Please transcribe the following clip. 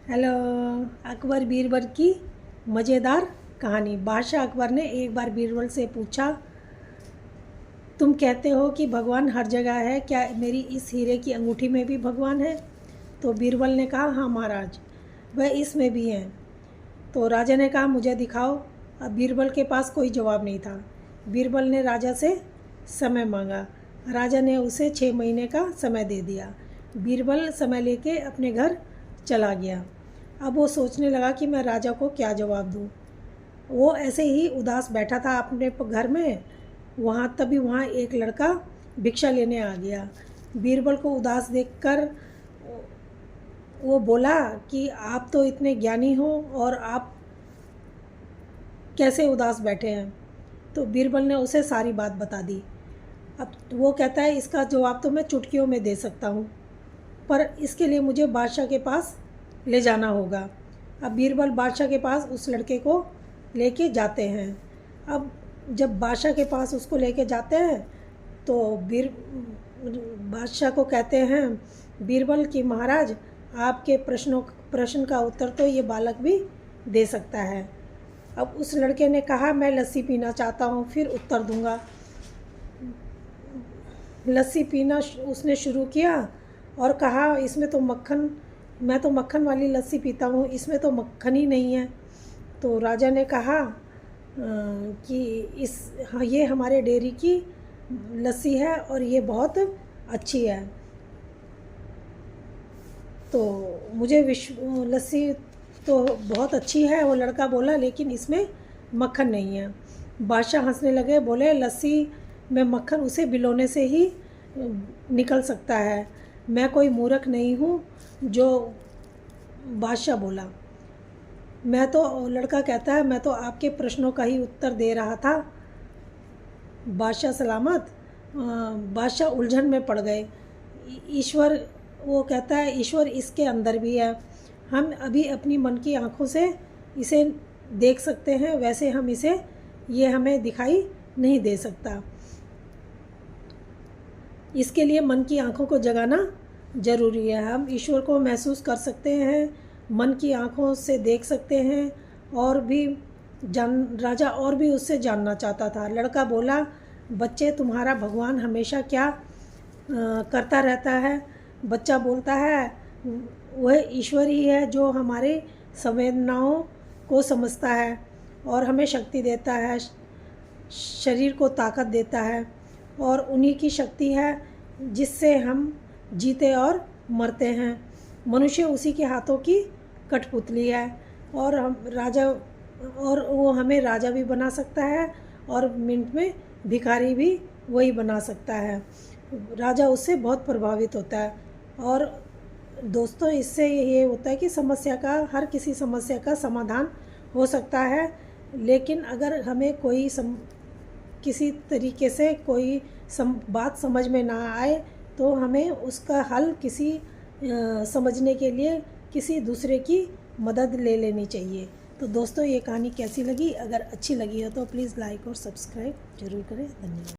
Hello. Akbar Birbal की मज़ेदार कहानी। बादशाह अकबर ने एक बार बीरबल से पूछा, तुम कहते हो कि भगवान हर जगह है, क्या मेरी इस हीरे की अंगूठी में भी भगवान है? तो बीरबल ने कहा, हाँ महाराज, वह इसमें भी हैं। तो राजा ने कहा, मुझे दिखाओ। अब बीरबल के पास कोई जवाब नहीं था। बीरबल ने राजा से समय मांगा। राजा ने उसे 6 महीने का समय दे दिया। बीरबल समय लेके अपने घर चला गया। अब वो सोचने लगा कि मैं राजा को क्या जवाब दूँ। वो ऐसे ही उदास बैठा था अपने घर में। तभी वहाँ एक लड़का भिक्षा लेने आ गया। बीरबल को उदास देखकर वो बोला कि आप तो इतने ज्ञानी हो और आप कैसे उदास बैठे हैं? तो बीरबल ने उसे सारी बात बता दी। अब वो कहता है, इसका जवाब तो मैं चुटकियों में दे सकता हूँ, पर इसके लिए मुझे बादशाह के पास ले जाना होगा। अब बीरबल बादशाह के पास उस लड़के को लेके जाते हैं। अब जब बादशाह के पास उसको लेके जाते हैं तो बादशाह को कहते हैं बीरबल कि महाराज, आपके प्रश्न का उत्तर तो ये बालक भी दे सकता है। अब उस लड़के ने कहा, मैं लस्सी पीना चाहता हूँ, फिर उत्तर दूंगा। लस्सी पीना उसने शुरू किया और कहा, इसमें तो मैं तो मक्खन वाली लस्सी पीता हूँ, इसमें तो मक्खन ही नहीं है। तो राजा ने कहा कि हाँ, ये हमारे डेयरी की लस्सी है और ये बहुत अच्छी है। तो मुझे लस्सी तो बहुत अच्छी है, वो लड़का बोला, लेकिन इसमें मक्खन नहीं है। बादशाह हंसने लगे, बोले, लस्सी में मक्खन उसे बिलोने से ही निकल सकता है, मैं कोई मूर्ख नहीं हूँ जो। बादशाह बोला, लड़का कहता है, मैं तो आपके प्रश्नों का ही उत्तर दे रहा था। बादशाह सलामत। बादशाह उलझन में पड़ गए। ईश्वर, वो कहता है, ईश्वर इसके अंदर भी है, हम अभी अपनी मन की आँखों से इसे देख सकते हैं, वैसे ये हमें दिखाई नहीं दे सकता। इसके लिए मन की आँखों को जगाना ज़रूरी है। हम ईश्वर को महसूस कर सकते हैं, मन की आँखों से देख सकते हैं। राजा और भी उससे जानना चाहता था। लड़का बोला, बच्चे, तुम्हारा भगवान हमेशा क्या करता रहता है? बच्चा बोलता है, वह ईश्वर ही है जो हमारे संवेदनाओं को समझता है और हमें शक्ति देता है, शरीर को ताकत देता है, और उन्हीं की शक्ति है जिससे हम जीते और मरते हैं। मनुष्य उसी के हाथों की कठपुतली है, और वो हमें राजा भी बना सकता है और मिनट में भिखारी भी वही बना सकता है। राजा उससे बहुत प्रभावित होता है। और दोस्तों, इससे ये होता है कि हर किसी समस्या का समाधान हो सकता है, लेकिन अगर हमें किसी तरीके से कोई बात समझ में ना आए तो हमें उसका हल समझने के लिए किसी दूसरे की मदद ले लेनी चाहिए। तो दोस्तों, ये कहानी कैसी लगी? अगर अच्छी लगी हो तो प्लीज़ लाइक और सब्सक्राइब ज़रूर करें। धन्यवाद।